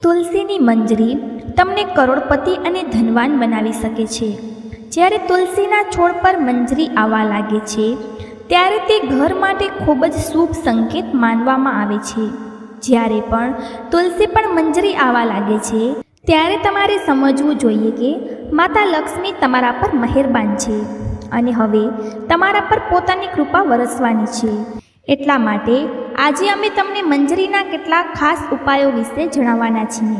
તુલસીની મંજરી તમને કરોડપતિ અને ધનવાન બનાવી શકે છે. જ્યારે તુલસીના છોડ પર મંજરી આવવા લાગે છે ત્યારે તે ઘર માટે ખૂબ જ શુભ સંકેત માનવામાં આવે છે. જ્યારે પણ તુલસી પર મંજરી આવવા લાગે છે ત્યારે તમારે સમજવું જોઈએ કે માતા લક્ષ્મી તમારા પર મહેરબાન છે અને હવે તમારા પર પોતાની કૃપા વરસવાની છે. એટલા માટે આજે અમે તમને મંજરીના કેટલાક ખાસ ઉપાયો વિશે જણાવવાના છીએ.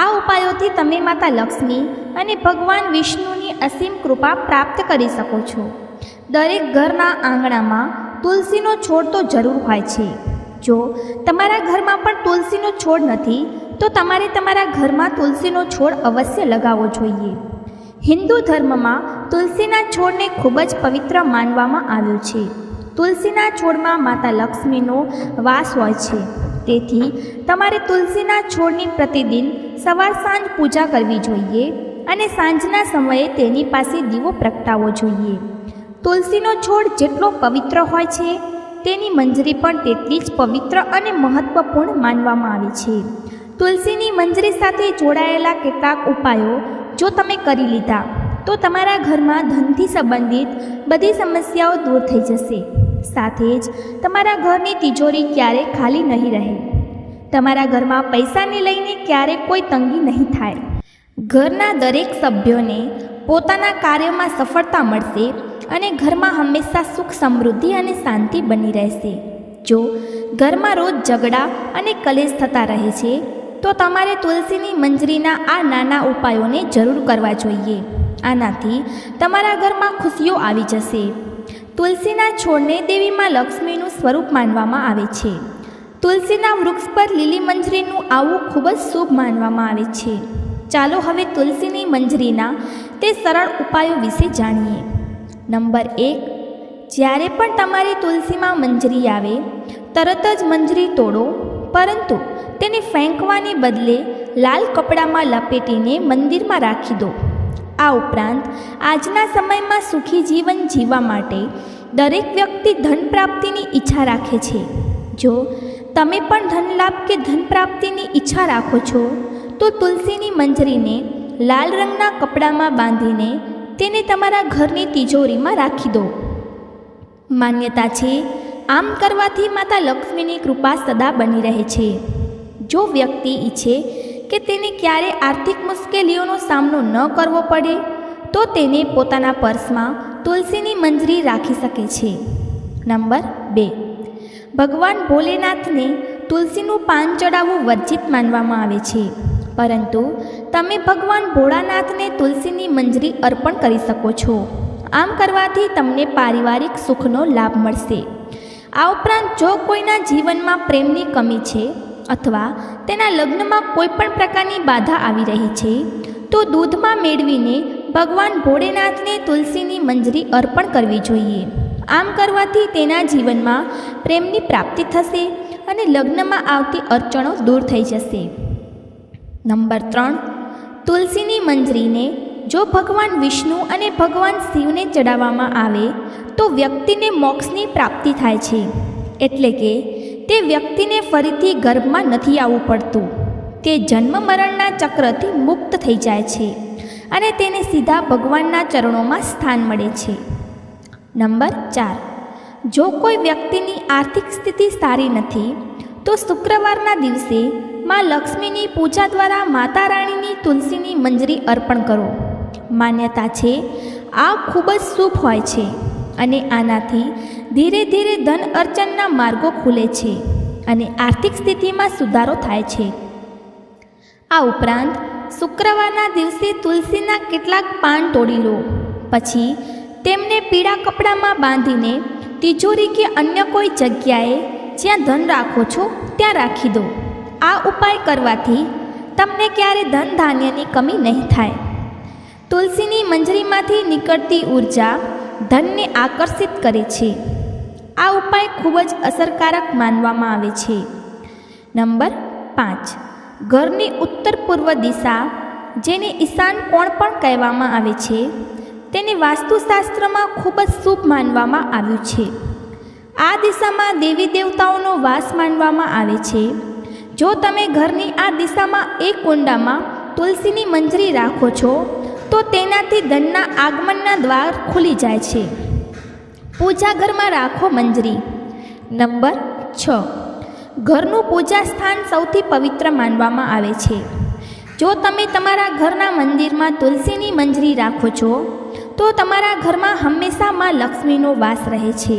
આ ઉપાયોથી તમે માતા લક્ષ્મી અને ભગવાન વિષ્ણુની અસીમ કૃપા પ્રાપ્ત કરી શકો છો. દરેક ઘરના આંગણામાં તુલસીનો છોડ તો જરૂર હોય છે. જો તમારા ઘરમાં પણ તુલસીનો છોડ નથી તો તમારે તમારા ઘરમાં તુલસીનો છોડ અવશ્ય લગાવવો જોઈએ. હિન્દુ ધર્મમાં તુલસીના છોડને ખૂબ જ પવિત્ર માનવામાં આવ્યો છે. તુલસીના છોડમાં માતા લક્ષ્મીનો વાસ હોય છે. તેથી તમારે તુલસીના છોડની પ્રતિદિન સવાર સાંજ પૂજા કરવી જોઈએ અને સાંજના સમયે તેની પાસે દીવો પ્રગટાવવો જોઈએ. તુલસીનો છોડ જેટલો પવિત્ર હોય છે તેની મંજરી પણ તેટલી જ પવિત્ર અને મહત્વપૂર્ણ માનવામાં આવે છે. તુલસીની મંજરી સાથે જોડાયેલા કેટલાક ઉપાયો જો તમે કરી લીધા તો તમારા ઘરમાં ધનથી સંબંધિત બધી સમસ્યાઓ દૂર થઈ જશે. સાથે જ તમારા ઘરની તિજોરી ક્યારેય ખાલી નહીં રહે. તમારા ઘરમાં પૈસાને લઈને ક્યારેય કોઈ તંગી નહીં થાય. ઘરના દરેક સભ્યોને પોતાના કાર્યમાં સફળતા મળશે અને ઘરમાં હંમેશા સુખ સમૃદ્ધિ અને શાંતિ બની રહેશે. જો ઘરમાં રોજ ઝઘડા અને કલેશ થતા રહે છે તો તમારે તુલસીની મંજરીના આ નાના ઉપાયોને જરૂર કરવા જોઈએ. આનાથી તમારા ઘરમાં ખુશીઓ આવી જશે. તુલસીના છોડને દેવીમાં લક્ષ્મીનું સ્વરૂપ માનવામાં આવે છે. તુલસીના વૃક્ષ પર લીલી મંજરીનું આવવું ખૂબ જ શુભ માનવામાં આવે છે. ચાલો હવે તુલસીની મંજરીના તે સરળ ઉપાયો વિશે જાણીએ. નંબર 1, જ્યારે પણ તમારી તુલસીમાં મંજરી આવે તરત જ મંજરી તોડો, પરંતુ તેને ફેંકવાને બદલે લાલ કપડામાં લપેટીને મંદિરમાં રાખી દો. આ ઉપરાંત આજના સમયમાં સુખી જીવન જીવવા માટે દરેક વ્યક્તિ ધન પ્રાપ્તિની ઈચ્છા રાખે છે. જો તમે પણ ધન લાભ કે ધન પ્રાપ્તિની ઈચ્છા રાખો છો તો તુલસીની મંજરીને લાલ રંગના કપડામાં બાંધીને તેને તમારા ઘરની તિજોરીમાં રાખી દો. માન્યતા છે આમ કરવાથી માતા લક્ષ્મીની કૃપા સદા બની રહે છે. જો વ્યક્તિ ઈચ્છે કે તેને ક્યારે આર્થિક મુશ્કેલીઓનો સામનો ન કરવો પડે તો તેને પોતાના પર્સમાં તુલસીની મંજરી રાખી શકે છે. નંબર 2, ભગવાન ભોલેનાથને તુલસીનું પાન ચડાવવું વર્જિત માનવામાં આવે છે, પરંતુ તમે ભગવાન ભોળાનાથને તુલસીની મંજરી અર્પણ કરી શકો છો. આમ કરવાથી તમને પારિવારિક સુખનો લાભ મળશે. આ ઉપરાંત જો કોઈના જીવનમાં પ્રેમની કમી છે અથવા તેના લગ્નમાં કોઈ પણ પ્રકારની બાધા આવી રહી છે તો દૂધમાં મેળવીને ભગવાન ભોળેનાથને તુલસીની મંજરી અર્પણ કરવી જોઈએ. આમ કરવાથી તેના જીવનમાં પ્રેમની પ્રાપ્તિ થશે અને લગ્નમાં આવતી અડચણો દૂર થઈ જશે. નંબર 3, તુલસીની મંજરીને જો ભગવાન વિષ્ણુ અને ભગવાન શિવને ચડાવવામાં આવે તો વ્યક્તિને મોક્ષની પ્રાપ્તિ થાય છે. એટલે કે તે વ્યક્તિને ફરીથી ગર્ભમાં નથી આવવું પડતું. તે જન્મ મરણના ચક્રથી મુક્ત થઈ જાય છે અને તેને સીધા ભગવાનના ચરણોમાં સ્થાન મળે છે. નંબર 4, જો કોઈ વ્યક્તિની આર્થિક સ્થિતિ સારી નથી તો શુક્રવારના દિવસે માં લક્ષ્મીની પૂજા દ્વારા માતા રાણીની તુલસીની મંજરી અર્પણ કરો. માન્યતા છે આ ખૂબ જ શુભ હોય છે અને આનાથી ધીરે ધીરે ધન અર્ચનના માર્ગો ખુલે છે અને આર્થિક સ્થિતિમાં સુધારો થાય છે. આ ઉપરાંત શુક્રવારના દિવસે તુલસીના કેટલાક પાન તોડી લો, પછી તેમને પીળા કપડામાં બાંધીને તિજોરી કે અન્ય કોઈ જગ્યાએ જ્યાં ધન રાખો છો ત્યાં રાખી દો. આ ઉપાય કરવાથી તમને ક્યારે ધન ધાન્યની કમી નહીં થાય. તુલસીની મંજરીમાંથી નીકળતી ઉર્જા ધનને આકર્ષિત કરે છે. આ ઉપાય ખૂબ જ અસરકારક માનવામાં આવે છે. નંબર 5, ઘરની ઉત્તર પૂર્વ દિશા, જેને ઈશાન કોણ પણ કહેવામાં આવે છે, તેને વાસ્તુશાસ્ત્રમાં ખૂબ જ શુભ માનવામાં આવ્યું છે. આ દિશામાં દેવી દેવતાઓનો વાસ માનવામાં આવે છે. જો તમે ઘરની આ દિશામાં એક કુંડામાં તુલસીની મંજરી રાખો છો તો તેનાથી ધનના આગમનના દ્વાર ખુલી જાય છે. પૂજા ઘરમાં રાખો મંજરી. નંબર 6. ઘરનું પૂજા સ્થાન સૌથી પવિત્ર માનવામાં આવે છે. જો તમે તમારા ઘરના મંદિરમાં તુલસીની મંજરી રાખો છો તો તમારા ઘરમાં હંમેશા માં લક્ષ્મીનો વાસ રહે છે.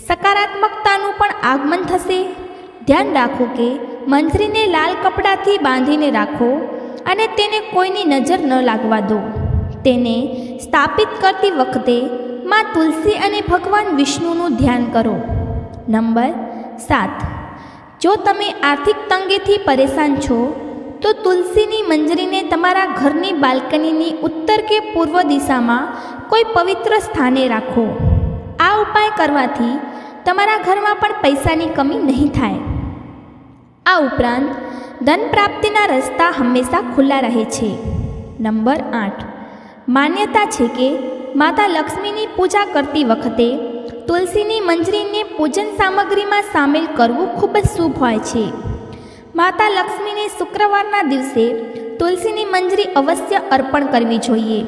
સકારાત્મકતાનું પણ આગમન થશે. ધ્યાન રાખો કે મંજરીને લાલ કપડાથી બાંધીને રાખો અને તેને કોઈની નજર ન લાગવા દો. તેને સ્થાપિત કરતી વખતે માં તુલસી અને ભગવાન વિષ્ણુનું ધ્યાન કરો. નંબર 7. જો તમે આર્થિક તંગીથી પરેશાન છો તો તુલસીની મંજરીને તમારા ઘરની બાલ્કનીની ઉત્તર કે પૂર્વ દિશામાં કોઈ પવિત્ર સ્થાને રાખો. આ ઉપાય કરવાથી તમારા ઘરમાં પણ પૈસાની કમી નહીં થાય. આ ઉપરાંત ધન પ્રાપ્તિના રસ્તા હંમેશા ખુલ્લા રહે છે. નંબર 8. માન્યતા છે કે માતા લક્ષ્મીની પૂજા કરતી વખતે તુલસીની મંજરીને પૂજન સામગ્રીમાં સામેલ કરવું ખૂબ જ શુભ હોય છે. માતા લક્ષ્મીને શુક્રવારના દિવસે તુલસીની મંજરી અવશ્ય અર્પણ કરવી જોઈએ.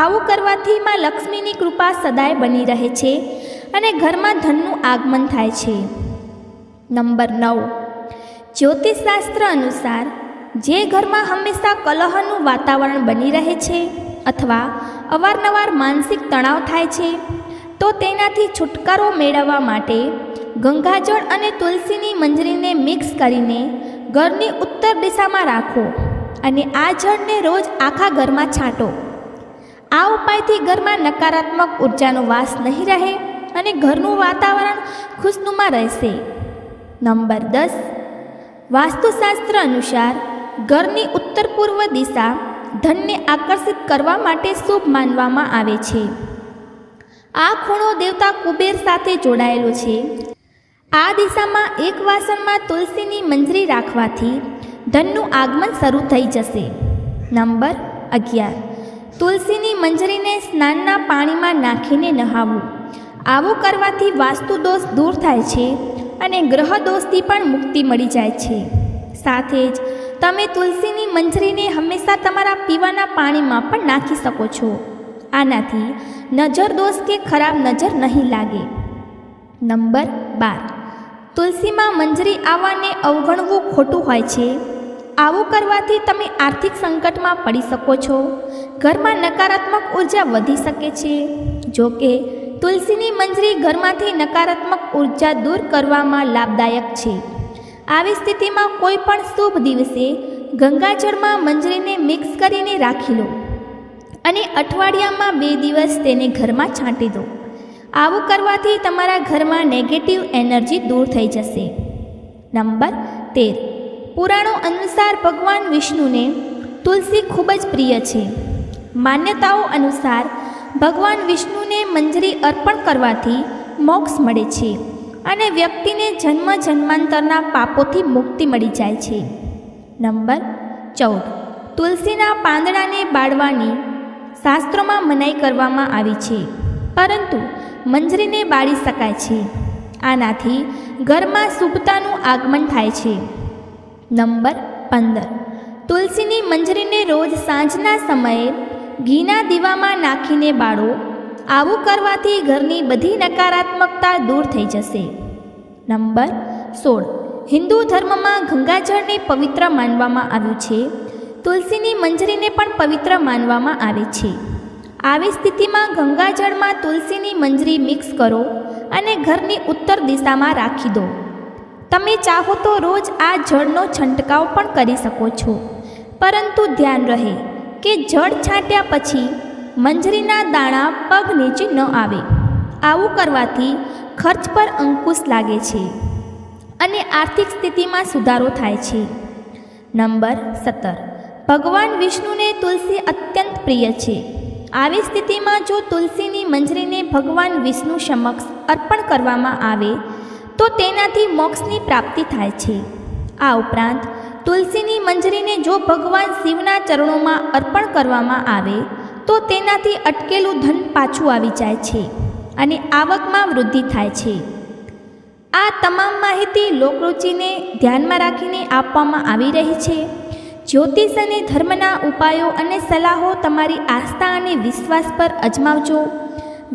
આવું કરવાથી માં લક્ષ્મીની કૃપા સદાય બની રહે છે અને ઘરમાં ધનનું આગમન થાય છે. નંબર 9. જ્યોતિષશાસ્ત્ર અનુસાર જે ઘરમાં હંમેશા કલહનું વાતાવરણ બની રહે છે અથવા અવારનવાર માનસિક તણાવ થાય છે તો તેનાથી છુટકારો મેળવવા માટે ગંગાજળ અને તુલસીની મંજરીને મિક્સ કરીને ઘરની ઉત્તર દિશામાં રાખો અને આ જળને રોજ આખા ઘરમાં છાંટો. આ ઉપાયથી ઘરમાં નકારાત્મક ઉર્જાનો વાસ નહીં રહે અને ઘરનું વાતાવરણ ખુશનુમા રહેશે. નંબર 10. વાસ્તુશાસ્ત્ર અનુસાર ઘરની ઉત્તર પૂર્વ દિશા ધનને આકર્ષિત કરવા માટે શુભ માનવામાં આવે છે. આ ખૂણો દેવતા કુબેર સાથે જોડાયેલો છે. આ દિશામાં એક વાસણમાં તુલસીની મંજરી રાખવાથી ધનનું આગમન શરૂ થઈ જશે. નંબર 11. તુલસીની મંજરીને સ્નાનના પાણીમાં નાખીને નહાવવું. આવું કરવાથી વાસ્તુ દોષ દૂર થાય છે અને ગ્રહ દોષથી પણ મુક્તિ મળી જાય છે. સાથે જ તમે તુલસીની મંજરીને હંમેશા તમારા પીવાના પાણીમાં પણ નાખી શકો છો. આનાથી નજર દોષ કે ખરાબ નજર નહીં લાગે. નંબર 12. તુલસીમાં મંજરી આવવાને અવગણવું ખોટું હોય છે. આવું કરવાથી તમે આર્થિક સંકટમાં પડી શકો છો. ઘરમાં નકારાત્મક ઉર્જા વધી શકે છે. જો કે તુલસીની મંજરી ઘરમાંથી નકારાત્મક ઉર્જા દૂર કરવામાં લાભદાયક છે. આવી સ્થિતિમાં કોઈ પણ શુભ દિવસે ગંગાજળમાં મંજરીને મિક્સ કરીને રાખી લો અને અઠવાડિયામાં 2 દિવસ તેને ઘરમાં છાંટી દો. આવું કરવાથી તમારા ઘરમાં નેગેટિવ એનર્જી દૂર થઈ જશે. નંબર 13. પુરાણો અનુસાર ભગવાન વિષ્ણુને તુલસી ખૂબ જ પ્રિય છે. માન્યતાઓ અનુસાર ભગવાન વિષ્ણુને મંજરી અર્પણ કરવાથી મોક્ષ મળે છે અને વ્યક્તિને જન્મ જન્માંતરના પાપોથી મુક્તિ મળી જાય છે. નંબર 14. તુલસીના પાંદડાને બાળવાની શાસ્ત્રોમાં મનાઈ કરવામાં આવી છે, પરંતુ મંજરીને બાળી શકાય છે. આનાથી ઘરમાં શુભતાનું આગમન થાય છે. નંબર 15. તુલસીની મંજરીને રોજ સાંજના સમયે ઘીના દીવામાં નાખીને બાળો. આવું કરવાથી ઘરની બધી નકારાત્મકતા દૂર થઈ જશે. નંબર 16. હિન્દુ ધર્મમાં ગંગાજળને પવિત્ર માનવામાં આવ્યું છે. તુલસીની મંજરીને પણ પવિત્ર માનવામાં આવે છે. આવી સ્થિતિમાં ગંગાજળમાં તુલસીની મંજરી મિક્સ કરો અને ઘરની ઉત્તર દિશામાં રાખી દો. તમે ચાહો તો રોજ આ જળનો છંટકાવ પણ કરી શકો છો, પરંતુ ધ્યાન રહે કે જળ છાંટ્યા પછી મંજરીના દાણા પગ નીચે ન આવે. આવું કરવાથી ખર્ચ પર અંકુશ લાગે છે અને આર્થિક સ્થિતિમાં સુધારો થાય છે. નંબર 17. ભગવાન વિષ્ણુને તુલસી અત્યંત પ્રિય છે. આવી સ્થિતિમાં જો તુલસીની મંજરીને ભગવાન વિષ્ણુ સમક્ષ અર્પણ કરવામાં આવે તો તેનાથી મોક્ષની પ્રાપ્તિ થાય છે. આ ઉપરાંત તુલસીની મંજરીને જો ભગવાન શિવના ચરણોમાં અર્પણ કરવામાં આવે તો તેનાથી અટકેલું ધન પાછું આવી જાય છે અને આવકમાં વૃદ્ધિ થાય છે. આ તમામ માહિતી લોકરુચિને ધ્યાનમાં રાખીને આપવામાં આવી રહી છે. જ્યોતિષ અને ધર્મના ઉપાયો અને સલાહો તમારી આસ્થા અને વિશ્વાસ પર અજમાવજો.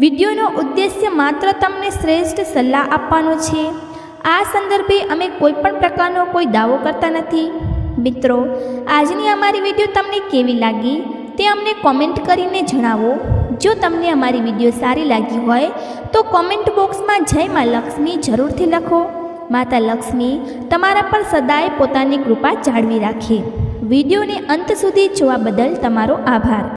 વિડીયોનો ઉદ્દેશ્ય માત્ર તમને શ્રેષ્ઠ સલાહ આપવાનો છે. આ સંદર્ભે અમે કોઈપણ પ્રકારનો કોઈ દાવો કરતા નથી. મિત્રો, આજની અમારી વિડીયો તમને કેવી લાગી તે અમને કોમેન્ટ કરીને જણાવો. જો તમને અમારી વિડીયો સારી લાગી હોય તો કોમેન્ટ બોક્સમાં જય મા લક્ષ્મી જરૂરથી લખો. માતા લક્ષ્મી તમારા પર સદાય પોતાની કૃપા જાળવી રાખે. વિડીયોને અંત સુધી જોવા બદલ તમારો આભાર.